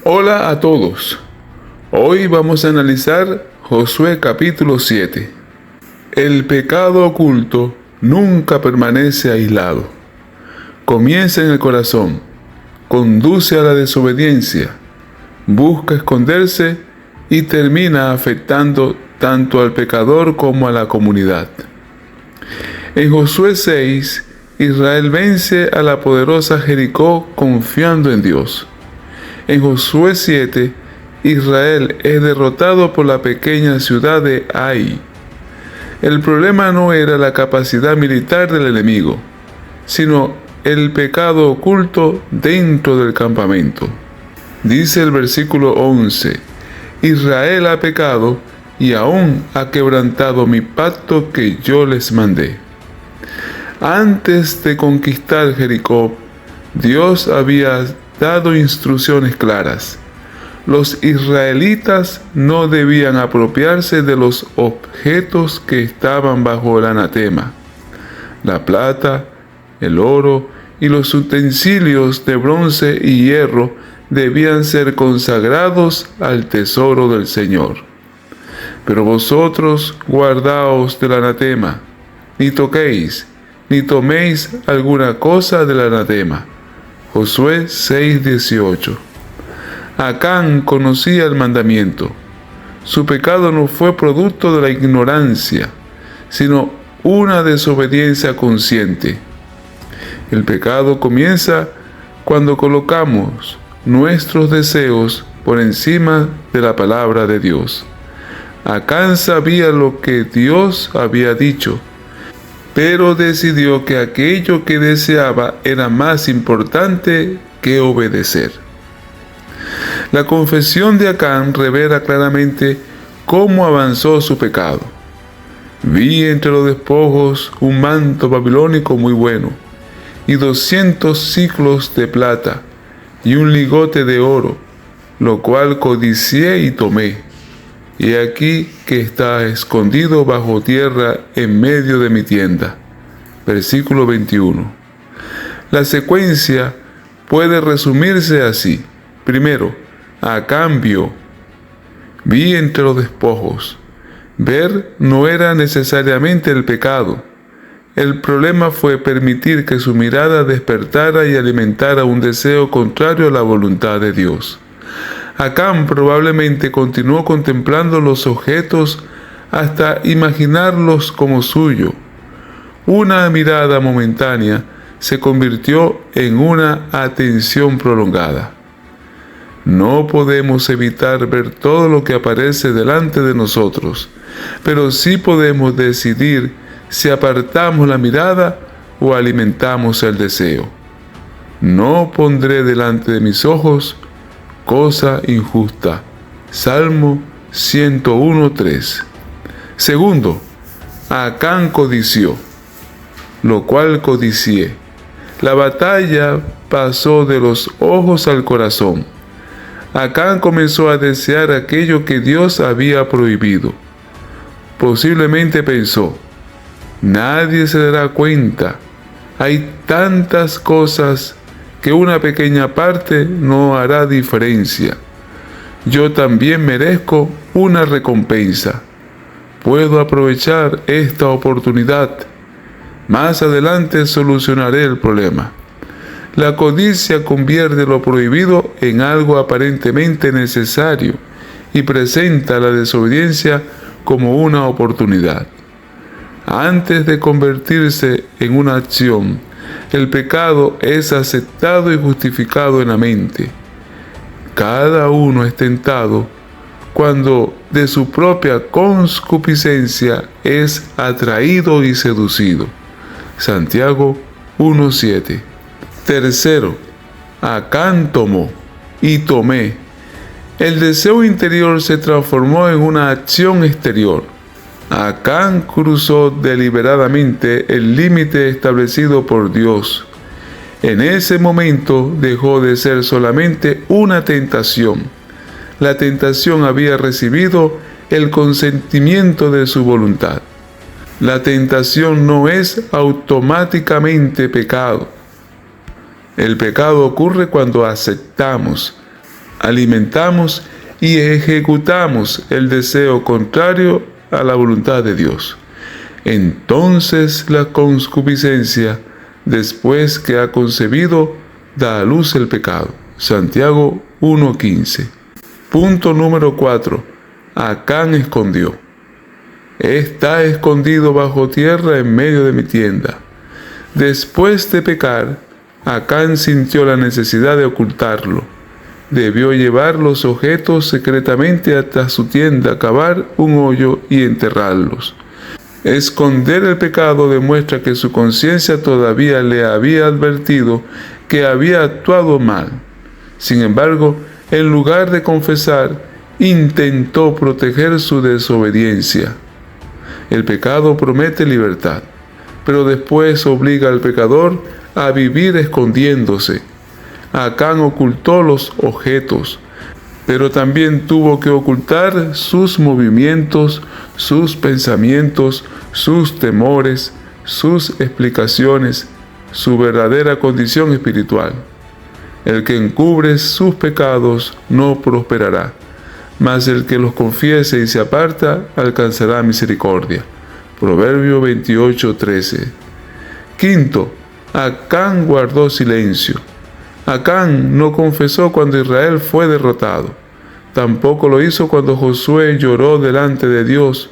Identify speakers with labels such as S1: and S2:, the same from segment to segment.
S1: Hola a todos. Hoy vamos a analizar Josué capítulo 7. El pecado oculto nunca permanece aislado. Comienza en el corazón, conduce a la desobediencia, busca esconderse y termina afectando tanto al pecador como a la comunidad. En Josué 6, Israel vence a la poderosa Jericó confiando en Dios. En Josué 7, Israel es derrotado por la pequeña ciudad de Ai. El problema no era la capacidad militar del enemigo, sino el pecado oculto dentro del campamento. Dice el versículo 11, Israel ha pecado y aún ha quebrantado mi pacto que yo les mandé. Antes de conquistar Jericó, Dios había dado instrucciones claras. Los israelitas no debían apropiarse de los objetos que estaban bajo el anatema. La plata, el oro y los utensilios de bronce y hierro debían ser consagrados al tesoro del Señor. Pero vosotros guardaos del anatema, ni toquéis, ni toméis alguna cosa del anatema. Josué 6:18. Acán conocía el mandamiento. Su pecado no fue producto de la ignorancia, sino una desobediencia consciente. El pecado comienza cuando colocamos nuestros deseos por encima de la palabra de Dios. Acán sabía lo que Dios había dicho, pero decidió que aquello que deseaba era más importante que obedecer. La confesión de Acán revela claramente cómo avanzó su pecado. Vi entre los despojos un manto babilónico muy bueno, y 200 siclos de plata, y un ligote de oro, lo cual codicié y tomé. Y aquí que está escondido bajo tierra en medio de mi tienda. Versículo 21. La secuencia puede resumirse así. Primero, Acán vio. Vi entre los despojos. Ver no era necesariamente el pecado. El problema fue permitir que su mirada despertara y alimentara un deseo contrario a la voluntad de Dios. Acán probablemente continuó contemplando los objetos hasta imaginarlos como suyo. Una mirada momentánea se convirtió en una atención prolongada. No podemos evitar ver todo lo que aparece delante de nosotros, pero sí podemos decidir si apartamos la mirada o alimentamos el deseo. No pondré delante de mis ojos cosa injusta. Salmo 101:3. Segundo, Acán codició, lo cual codicié. La batalla pasó de los ojos al corazón. Acán comenzó a desear aquello que Dios había prohibido. Posiblemente pensó, nadie se dará cuenta. Hay tantas cosas que una pequeña parte no hará diferencia. Yo también merezco una recompensa. Puedo aprovechar esta oportunidad. Más adelante solucionaré el problema. La codicia convierte lo prohibido en algo aparentemente necesario y presenta la desobediencia como una oportunidad. Antes de convertirse en una acción, el pecado es aceptado y justificado en la mente. Cada uno es tentado cuando de su propia concupiscencia es atraído y seducido. Santiago 1:7. Tercero, Acán tomó y tomé. El deseo interior se transformó en una acción exterior. Acán cruzó deliberadamente el límite establecido por Dios. En ese momento dejó de ser solamente una tentación. La tentación había recibido el consentimiento de su voluntad. La tentación no es automáticamente pecado. El pecado ocurre cuando aceptamos, alimentamos y ejecutamos el deseo contrario a la voluntad de Dios. Entonces la concupiscencia, después que ha concebido, da a luz el pecado. Santiago 1:15. Punto número 4. Acán escondió. Está escondido bajo tierra en medio de mi tienda. Después de pecar, Acán sintió la necesidad de ocultarlo. Debió llevar los objetos secretamente hasta su tienda, cavar un hoyo y enterrarlos. Esconder el pecado demuestra que su conciencia todavía le había advertido que había actuado mal. Sin embargo, en lugar de confesar, intentó proteger su desobediencia. El pecado promete libertad, pero después obliga al pecador a vivir escondiéndose. Acán ocultó los objetos, pero también tuvo que ocultar sus movimientos, sus pensamientos, sus temores, sus explicaciones, su verdadera condición espiritual. El que encubre sus pecados no prosperará, mas el que los confiese y se aparta alcanzará misericordia. Proverbio 28:13. Quinto, Acán guardó silencio. Acán no confesó cuando Israel fue derrotado. Tampoco lo hizo cuando Josué lloró delante de Dios,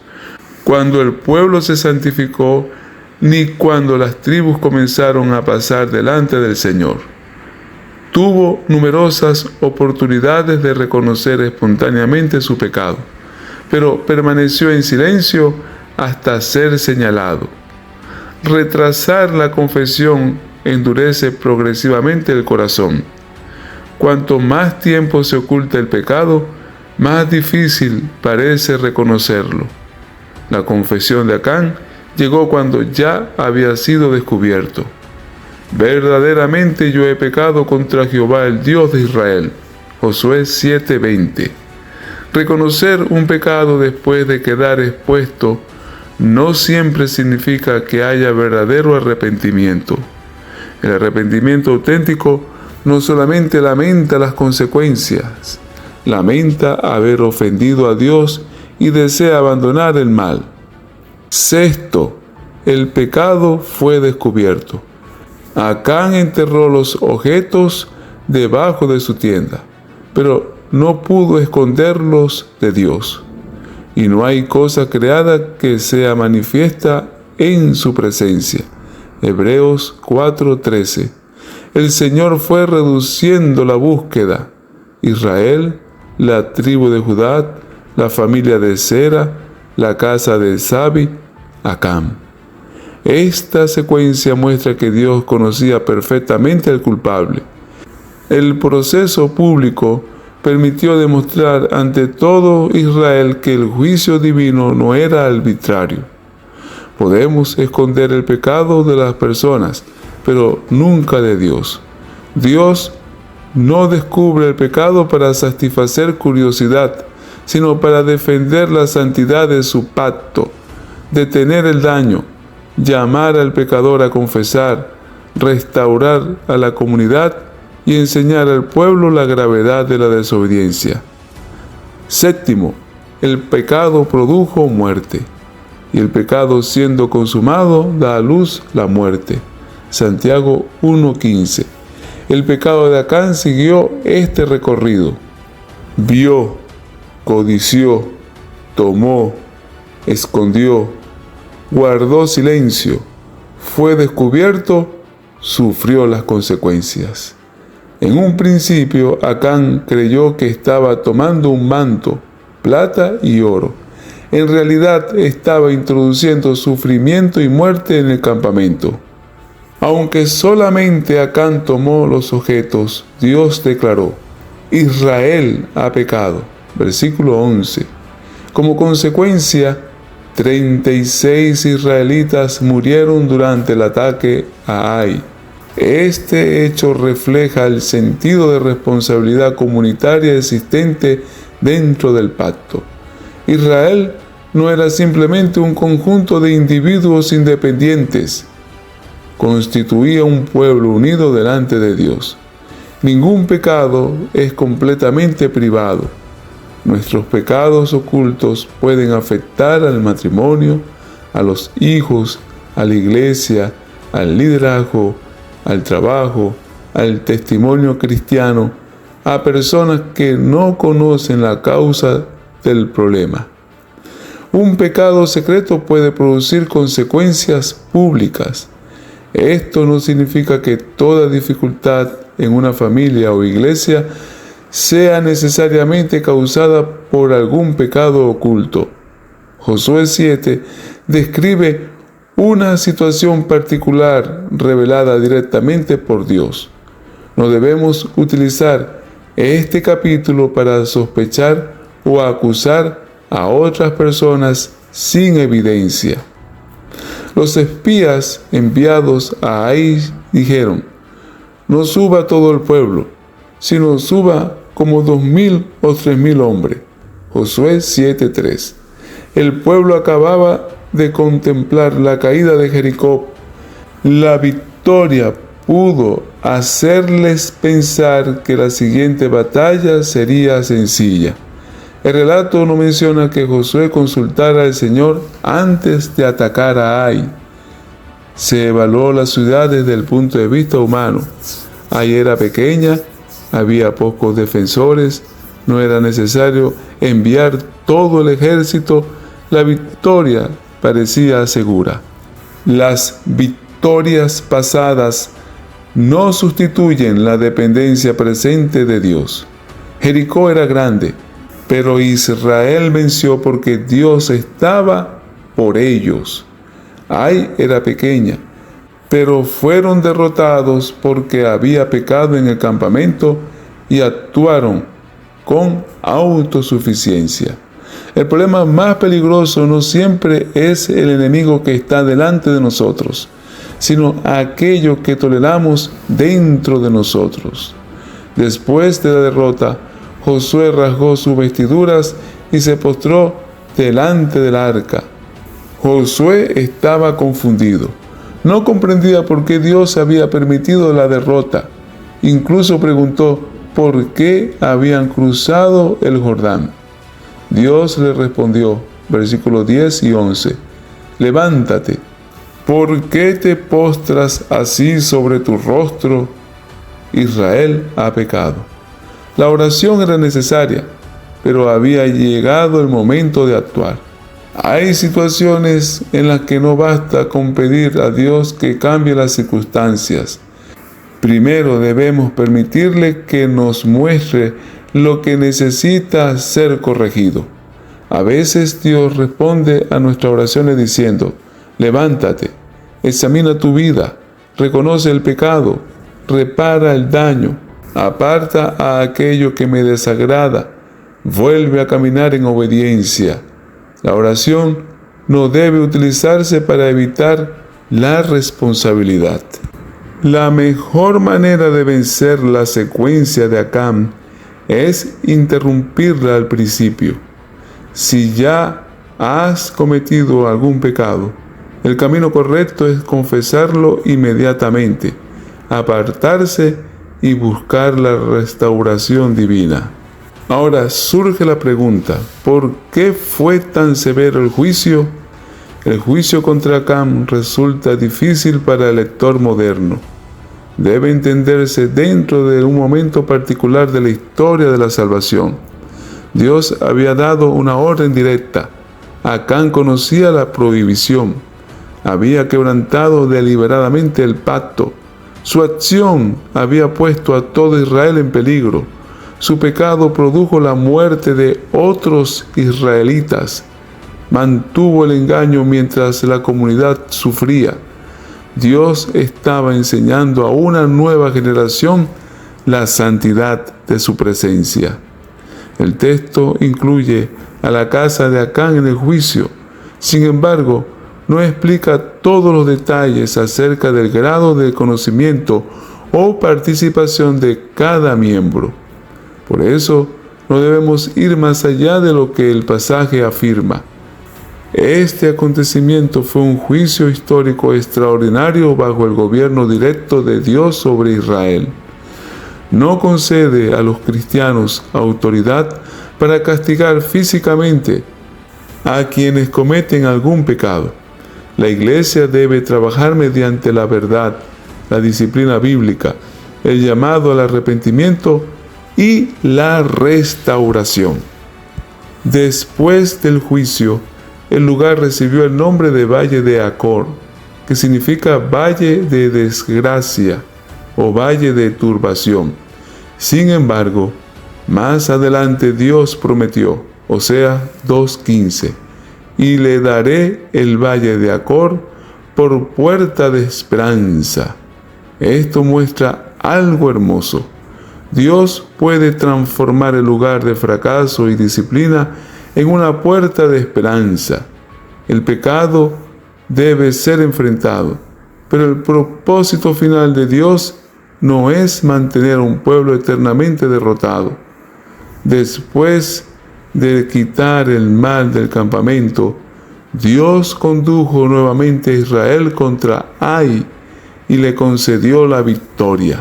S1: cuando el pueblo se santificó, ni cuando las tribus comenzaron a pasar delante del Señor. Tuvo numerosas oportunidades de reconocer espontáneamente su pecado, pero permaneció en silencio hasta ser señalado. Retrasar la confesión endurece progresivamente el corazón. Cuanto más tiempo se oculta el pecado, más difícil parece reconocerlo. La confesión de Acán llegó cuando ya había sido descubierto. Verdaderamente yo he pecado contra Jehová, el Dios de Israel. Josué 7:20. Reconocer un pecado después de quedar expuesto no siempre significa que haya verdadero arrepentimiento. El arrepentimiento auténtico no solamente lamenta las consecuencias, lamenta haber ofendido a Dios y desea abandonar el mal. Sexto, el pecado fue descubierto. Acán enterró los objetos debajo de su tienda, pero no pudo esconderlos de Dios. Y no hay cosa creada que sea manifiesta en su presencia. Hebreos 4:13. El Señor fue reduciendo la búsqueda. Israel, la tribu de Judá, la familia de Sera, la casa de Sabi, Acán. Esta secuencia muestra que Dios conocía perfectamente al culpable. El proceso público permitió demostrar ante todo Israel que el juicio divino no era arbitrario. Podemos esconder el pecado de las personas, pero nunca de Dios. Dios no descubre el pecado para satisfacer curiosidad, sino para defender la santidad de su pacto, detener el daño, llamar al pecador a confesar, restaurar a la comunidad y enseñar al pueblo la gravedad de la desobediencia. Séptimo, el pecado produjo muerte, y el pecado siendo consumado da a luz la muerte. Santiago 1:15. El pecado de Acán siguió este recorrido. Vio, codició, tomó, escondió, guardó silencio, fue descubierto, sufrió las consecuencias. En un principio, Acán creyó que estaba tomando un manto, plata y oro. En realidad estaba introduciendo sufrimiento y muerte en el campamento. Aunque solamente Acán tomó los objetos, Dios declaró: Israel ha pecado. Versículo 11. Como consecuencia, 36 israelitas murieron durante el ataque a Ai. Este hecho refleja el sentido de responsabilidad comunitaria existente dentro del pacto. Israel no era simplemente un conjunto de individuos independientes, constituía un pueblo unido delante de Dios. Ningún pecado es completamente privado. Nuestros pecados ocultos pueden afectar al matrimonio, a los hijos, a la iglesia, al liderazgo, al trabajo, al testimonio cristiano, a personas que no conocen la causa del problema. Un pecado secreto puede producir consecuencias públicas. Esto no significa que toda dificultad en una familia o iglesia sea necesariamente causada por algún pecado oculto. Josué 7 describe una situación particular revelada directamente por Dios. No debemos utilizar este capítulo para sospechar o acusar a otras personas sin evidencia. Los espías enviados a Ai dijeron: no suba todo el pueblo, sino suba como 2,000 o 3,000 hombres. Josué 7:3. El pueblo acababa de contemplar la caída de Jericó. La victoria pudo hacerles pensar que la siguiente batalla sería sencilla. El relato no menciona que Josué consultara al Señor antes de atacar a Ai. Se evaluó la ciudad desde el punto de vista humano. Ai era pequeña, había pocos defensores, no era necesario enviar todo el ejército, la victoria parecía segura. Las victorias pasadas no sustituyen la dependencia presente de Dios. Jericó era grande, pero Israel venció porque Dios estaba por ellos. Ai era pequeña, pero fueron derrotados porque había pecado en el campamento y actuaron con autosuficiencia. El problema más peligroso no siempre es el enemigo que está delante de nosotros, sino aquello que toleramos dentro de nosotros. Después de la derrota, Josué rasgó sus vestiduras y se postró delante del arca. Josué estaba confundido. No comprendía por qué Dios había permitido la derrota. Incluso preguntó por qué habían cruzado el Jordán. Dios le respondió, versículos 10 y 11, levántate, ¿por qué te postras así sobre tu rostro? Israel ha pecado. La oración era necesaria, pero había llegado el momento de actuar. Hay situaciones en las que no basta con pedir a Dios que cambie las circunstancias. Primero debemos permitirle que nos muestre lo que necesita ser corregido. A veces Dios responde a nuestras oraciones diciendo: levántate, examina tu vida, reconoce el pecado, repara el daño, aparta a aquello que me desagrada, vuelve a caminar en obediencia. La oración no debe utilizarse para evitar la responsabilidad. La mejor manera de vencer la secuencia de Acán es interrumpirla al principio. Si ya has cometido algún pecado, el camino correcto es confesarlo inmediatamente, apartarse y buscar la restauración divina. Ahora surge la pregunta: ¿por qué fue tan severo el juicio? El juicio contra Acán resulta difícil para el lector moderno. Debe entenderse dentro de un momento particular de la historia de la salvación. Dios había dado una orden directa. Acán conocía la prohibición. Había quebrantado deliberadamente el pacto. Su acción había puesto a todo Israel en peligro. Su pecado produjo la muerte de otros israelitas. Mantuvo el engaño mientras la comunidad sufría. Dios estaba enseñando a una nueva generación la santidad de su presencia. El texto incluye a la casa de Acán en el juicio. Sin embargo, no explica todos los detalles acerca del grado de conocimiento o participación de cada miembro. Por eso, no debemos ir más allá de lo que el pasaje afirma. Este acontecimiento fue un juicio histórico extraordinario bajo el gobierno directo de Dios sobre Israel. no concede a los cristianos autoridad para castigar físicamente a quienes cometen algún pecado. La Iglesia debe trabajar mediante la verdad, la disciplina bíblica, el llamado al arrepentimiento y la restauración. Después del juicio, el lugar recibió el nombre de Valle de Acor, que significa Valle de Desgracia o Valle de Turbación. Sin embargo, más adelante Dios prometió, Oseas 2:15, y le daré el Valle de Acor por puerta de esperanza. Esto muestra algo hermoso. Dios puede transformar el lugar de fracaso y disciplina en una puerta de esperanza. El pecado debe ser enfrentado, pero el propósito final de Dios no es mantener a un pueblo eternamente derrotado. Después de quitar el mal del campamento, Dios condujo nuevamente a Israel contra Ai y le concedió la victoria.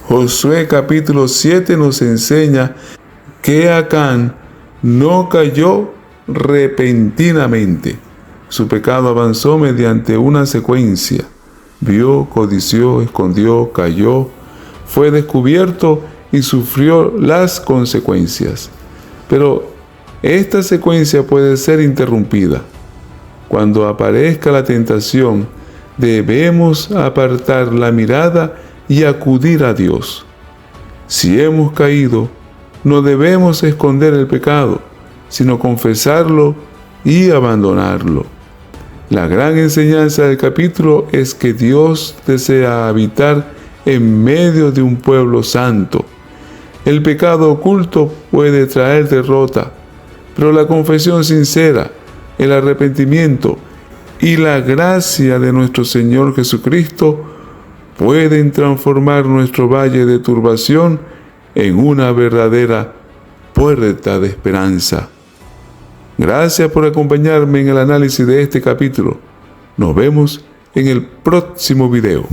S1: Josué capítulo 7 nos enseña que Acán no cayó repentinamente. Su pecado avanzó mediante una secuencia. Vio, codició, escondió, cayó, fue descubierto y sufrió las consecuencias. Pero esta secuencia puede ser interrumpida. Cuando aparezca la tentación, debemos apartar la mirada y acudir a Dios. Si hemos caído, no debemos esconder el pecado, sino confesarlo y abandonarlo. La gran enseñanza del capítulo es que Dios desea habitar en medio de un pueblo santo. El pecado oculto puede traer derrota, pero la confesión sincera, el arrepentimiento y la gracia de nuestro Señor Jesucristo pueden transformar nuestro valle de turbación en una verdadera puerta de esperanza. Gracias por acompañarme en el análisis de este capítulo. Nos vemos en el próximo video.